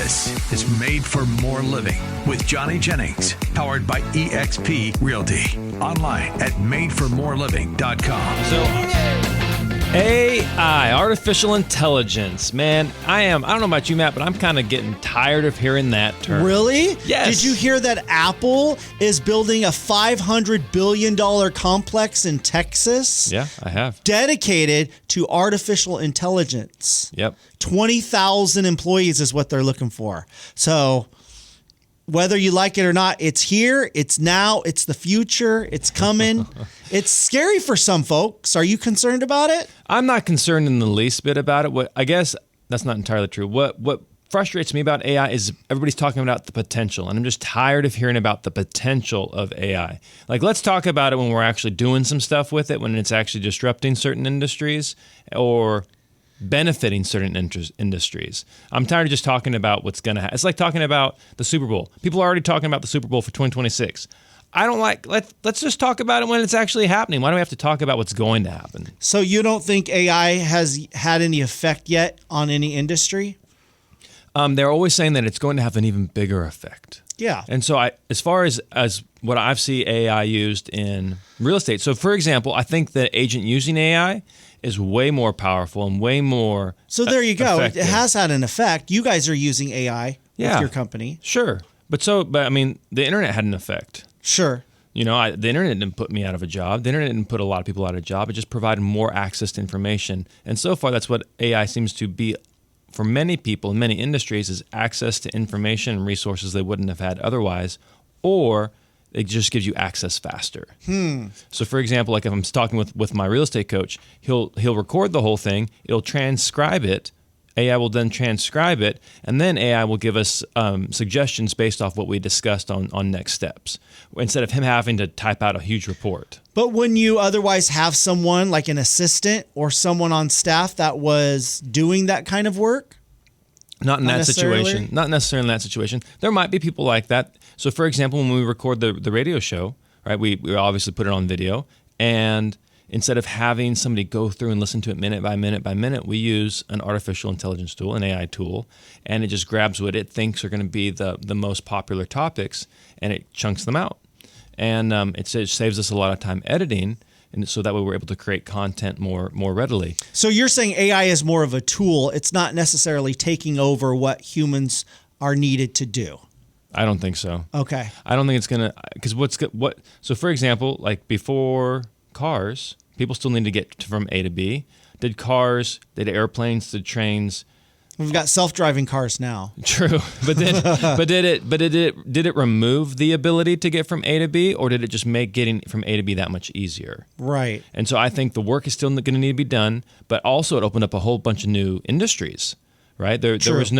This is Made for More Living with Johnny Jennings, powered by eXp Realty. Online at madeformoreliving.com. So, AI, artificial intelligence, man, I don't know about you, Matt, but I'm kind of getting tired of hearing that term. Really? Yes. Did you hear that Apple is building a $500 billion complex in Texas? Yeah, I have. Dedicated to artificial intelligence. Yep. 20,000 employees is what they're looking for. So whether you like it or not, it's here, it's now, it's the future, it's coming. It's scary for some folks. Are you concerned about it? I'm not concerned in the least bit about it. I guess that's not entirely true. What frustrates me about AI is everybody's talking about the potential, and I'm just tired of hearing about the potential of AI. Like, let's talk about it when we're actually doing some stuff with it, when it's actually disrupting certain industries or benefiting certain industries. I'm tired of just talking about what's going to happen. It's like talking about the Super Bowl. People are already talking about the Super Bowl for 2026. I don't like, let's just talk about it when it's actually happening. Why do we have to talk about what's going to happen? So you don't think AI has had any effect yet on any industry? They're always saying that it's going to have an even bigger effect. Yeah. And so as far as what I've seen AI used in real estate. So for example, I think the agent using AI is way more powerful and way more So there you go. effective. It has had an effect. You guys are using AI with your company. Sure. But I mean, the internet had an effect. Sure. You know, the internet didn't put me out of a job. The internet didn't put a lot of people out of a job. It just provided more access to information. And so far, that's what AI seems to be for many people in many industries, is access to information and resources they wouldn't have had otherwise, or it just gives you access faster. So for example, like if I'm talking with my real estate coach, he'll record the whole thing, it'll transcribe it, AI will then transcribe it, and then AI will give us suggestions based off what we discussed on next steps, instead of him having to type out a huge report. But wouldn't you otherwise have someone like an assistant or someone on staff that was doing that kind of work? Not in Not that necessarily? situation. Not necessarily in that situation. There might be people like that. So for example, when we record the radio show, right, we obviously put it on video, and instead of having somebody go through and listen to it minute by minute by minute, we use an artificial intelligence tool, an AI tool, and it just grabs what it thinks are going to be the most popular topics, and it chunks them out. And it saves us a lot of time editing, and so that way we're able to create content more readily. So you're saying AI is more of a tool. It's not necessarily taking over what humans are needed to do. I don't think so. Okay. I don't think it's going to, because so for example, like before cars, people still need to get from A to B. Did airplanes, did trains? We've got self-driving cars now. True, but did it remove the ability to get from A to B, or did it just make getting from A to B that much easier? Right. And so I think the work is still going to need to be done, but also it opened up a whole bunch of new industries. Right? There was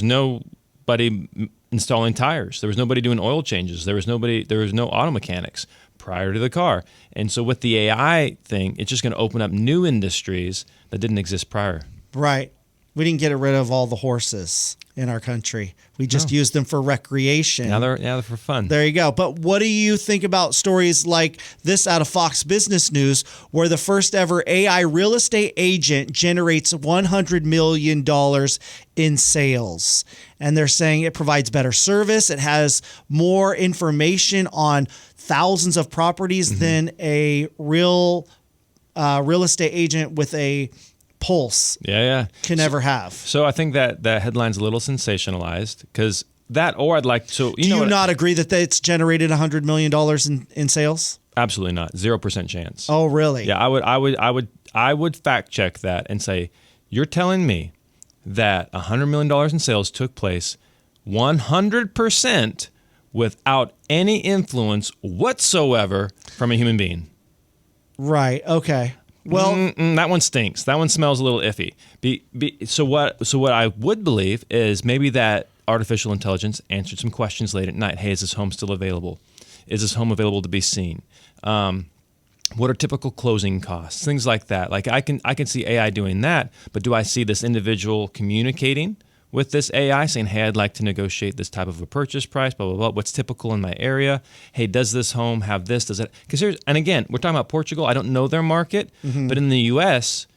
nobody installing tires. There was nobody doing oil changes. There was no auto mechanics prior to the car. And so with the AI thing, it's just going to open up new industries that didn't exist prior. Right. We didn't get rid of all the horses in our country. We just used them for recreation. Now they're for fun. There you go. But what do you think about stories like this out of Fox Business News, where the first ever AI real estate agent generates $100 million in sales? And they're saying it provides better service. It has more information on thousands of properties than a real estate agent with a pulse can ever have. So I think that headline's a little sensationalized, because that, or I'd like to, Do you not agree that it's generated $100 million in sales? Absolutely not. 0% chance. Oh, really? Yeah, I would fact check that and say, you're telling me that $100 million in sales took place 100% without any influence whatsoever from a human being? Right. Okay. Well, that one stinks. That one smells a little iffy. So what I would believe is maybe that artificial intelligence answered some questions late at night. Hey, is this home still available? Is this home available to be seen? What are typical closing costs? Things like that. Like I can see AI doing that, but do I see this individual communicating with this AI saying, hey, I'd like to negotiate this type of a purchase price, blah, blah, blah. What's typical in my area? Hey, does this home have this? Does it? And again, we're talking about Portugal. I don't know their market, but in the U.S.,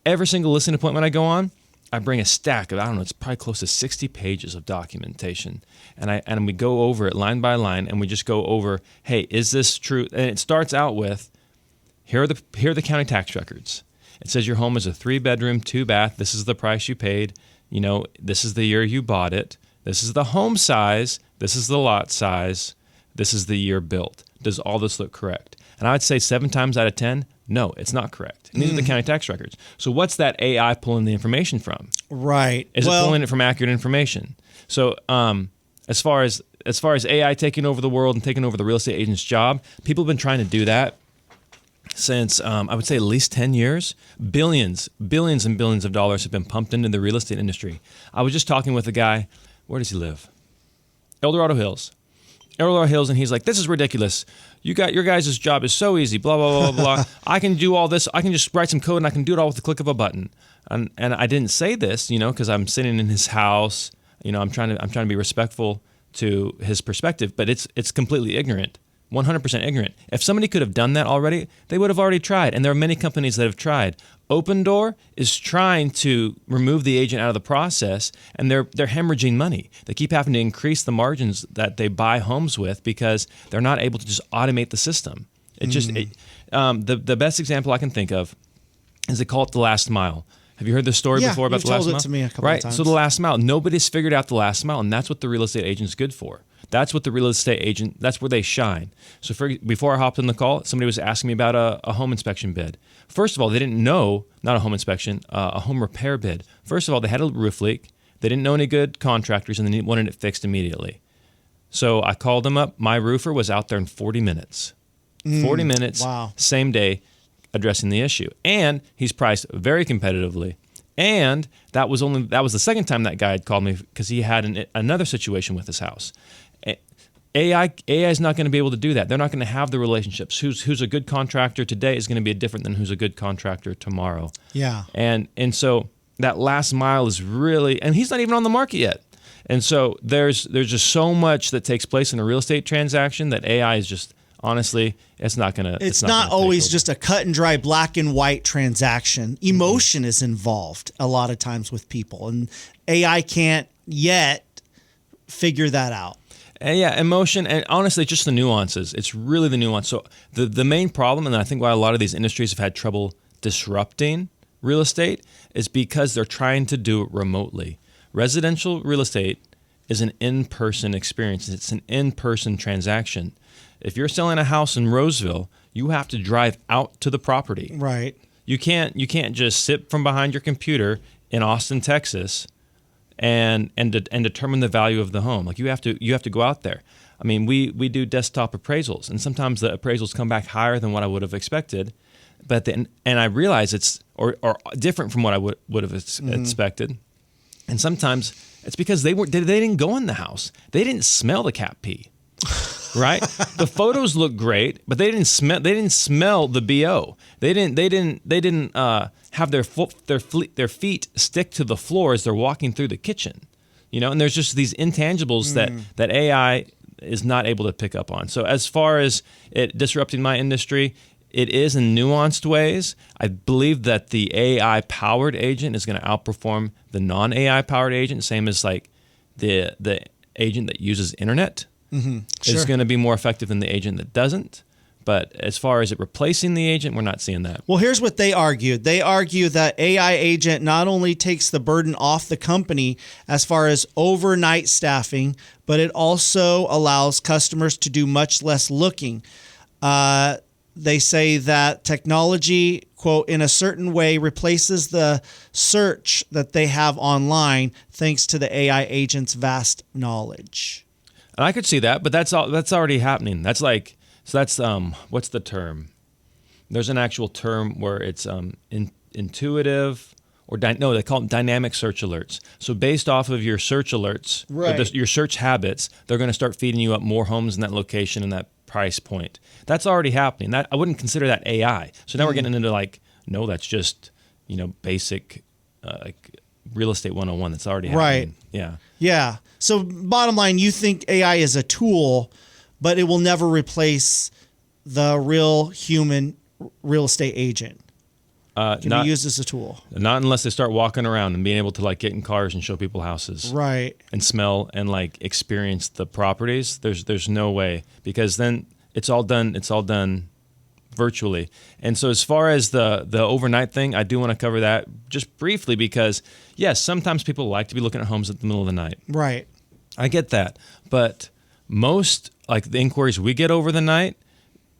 every single listing appointment I go on, I bring a stack of, I don't know, it's probably close to 60 pages of documentation. And we go over it line by line, and we just go over, hey, is this true? And it starts out with, here are the county tax records. It says your home is a 3-bedroom, 2-bath. This is the price you paid. You know, this is the year you bought it. This is the home size. This is the lot size. This is the year built. Does all this look correct? And I would say 7 times out of 10, no, it's not correct. And these are the county tax records. So what's that AI pulling the information from? Right. Is it pulling it from accurate information? So as far as AI taking over the world and taking over the real estate agent's job, people have been trying to do that since, I would say, at least 10 years. Billions and billions of dollars have been pumped into the real estate industry. I was just talking with a guy. Where does he live? El Dorado Hills. And he's like, this is ridiculous. Your guys' job is so easy, blah, blah, blah, blah. I can do all this. I can just write some code, and I can do it all with the click of a button. And I didn't say this, because I'm sitting in his house. I'm trying to be respectful to his perspective, but it's completely ignorant. 100% ignorant. If somebody could have done that already, they would have already tried. And there are many companies that have tried. Open Door is trying to remove the agent out of the process, and they're hemorrhaging money. They keep having to increase the margins that they buy homes with because they're not able to just automate the system. The best example I can think of is they call it the last mile. Have you heard this story before about the last mile? Yeah, you've told it to me a couple of times. So the last mile, nobody's figured out the last mile, and that's what the real estate agent's good for. That's what the real estate agent, that's where they shine. So before I hopped on the call, somebody was asking me about a home inspection bid. First of all, they didn't know, not a home inspection, a home repair bid. First of all, they had a roof leak. They didn't know any good contractors, and they wanted it fixed immediately. So I called them up. My roofer was out there in 40 minutes. 40 minutes, wow. Same day, addressing the issue. And he's priced very competitively. And that was the second time that guy had called me because he had another situation with his house. AI is not going to be able to do that. They're not going to have the relationships. Who's a good contractor today is going to be different than who's a good contractor tomorrow. Yeah. And so that last mile is really, and he's not even on the market yet. And so there's just so much that takes place in a real estate transaction that AI is just, honestly, it's not going to. It's not always just a cut and dry black and white transaction. Emotion is involved a lot of times with people, and AI can't yet figure that out. And yeah, emotion, and honestly, just the nuances. It's really the nuance. So the main problem, and I think why a lot of these industries have had trouble disrupting real estate, is because they're trying to do it remotely. Residential real estate is an in-person experience. It's an in-person transaction. If you're selling a house in Roseville, you have to drive out to the property. Right. You can't just sit from behind your computer in Austin, Texas, and determine the value of the home. Like you have to go out there. I mean, we do desktop appraisals, and sometimes the appraisals come back higher than what I would have expected. But then, and I realize it's or different from what I would have expected. And sometimes it's because they didn't go in the house. They didn't smell the cat pee. Right? The photos look great, but they didn't smell the BO. They didn't have their feet stick to the floor as they're walking through the kitchen. And there's just these intangibles that AI is not able to pick up on. So as far as it disrupting my industry, it is in nuanced ways. I believe that the AI-powered agent is going to outperform the non-AI powered agent, same as like the agent that uses internet. Is going to be more effective than the agent that doesn't. But as far as it replacing the agent, we're not seeing that. Well, here's what they argued. They argue that AI agent not only takes the burden off the company as far as overnight staffing, but it also allows customers to do much less looking. They say that technology, quote, in a certain way replaces the search that they have online thanks to the AI agent's vast knowledge. And I could see that, but that's already happening. That's like, so that's what's the term? There's an actual term where it's intuitive, or they call them dynamic search alerts. So based off of your search alerts, right, your search habits, they're going to start feeding you up more homes in that location and that price point. That's already happening. That I wouldn't consider that AI. So now we're getting into like, no, that's just basic like real estate 101. That's already happening. Right. Yeah. Yeah. So bottom line, you think AI is a tool, but it will never replace the real human real estate agent. Can not, be used as a tool. Not unless they start walking around and being able to like get in cars and show people houses. Right. And smell and like experience the properties. There's no way, because then it's all done virtually. And so as far as the overnight thing, I do want to cover that just briefly, because yes, sometimes people like to be looking at homes at the middle of the night. Right. I get that. But most like the inquiries we get over the night,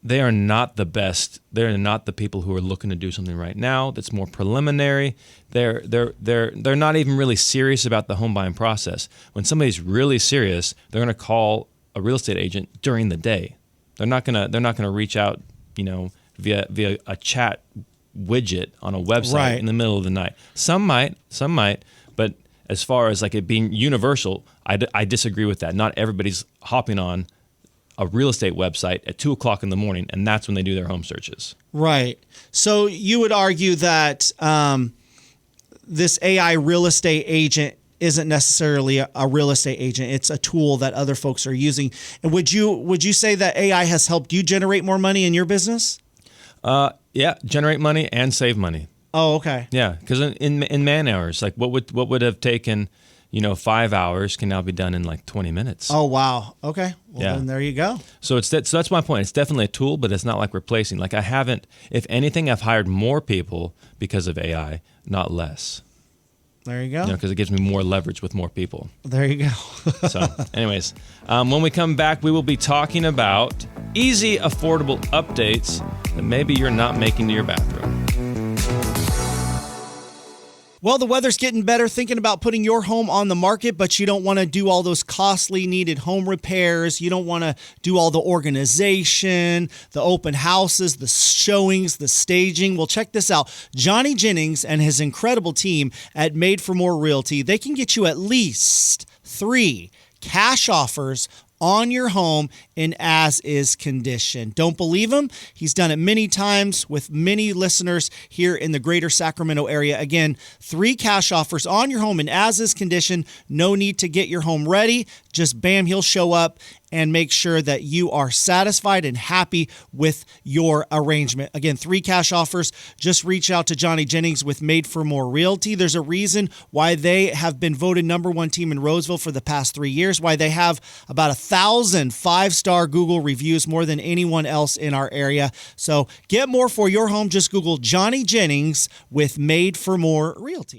they are not the best. They're not the people who are looking to do something right now that's more preliminary. They're not even really serious about the home buying process. When somebody's really serious, they're going to call a real estate agent during the day. They're not gonna reach out, via a chat widget on a website in the middle of the night. Some might, but as far as like it being universal, I disagree with that. Not everybody's hopping on a real estate website at 2:00 in the morning, and that's when they do their home searches. Right. So you would argue that this AI real estate agent isn't necessarily a real estate agent. It's a tool that other folks are using. And would you say that AI has helped you generate more money in your business? Yeah, generate money and save money. Oh, okay. Yeah, because in man hours, like what would have taken 5 hours can now be done in like 20 minutes. Oh, wow. Okay. Well, then there you go. So so that's my point. It's definitely a tool, but it's not like replacing. Like I haven't, if anything, I've hired more people because of AI, not less. There you go. Because it gives me more leverage with more people. There you go. So anyways, when we come back, we will be talking about easy, affordable updates that maybe you're not making to your bathroom. Well, the weather's getting better. Thinking about putting your home on the market, but you don't want to do all those costly needed home repairs. You don't want to do all the organization, the open houses, the showings, the staging. Well, check this out. Johnny Jennings and his incredible team at Made for More Realty, they can get you at least 3 cash offers on your home in as-is condition. Don't believe him? He's done it many times with many listeners here in the greater Sacramento area. Again, 3 cash offers on your home in as-is condition. No need to get your home ready. Just bam, he'll show up and make sure that you are satisfied and happy with your arrangement. Again, 3 cash offers. Just reach out to Johnny Jennings with Made for More Realty. There's a reason why they have been voted #1 team in Roseville for the past 3 years, why they have about 1,000 5-star Google reviews, more than anyone else in our area. So get more for your home. Just Google Johnny Jennings with Made for More Realty.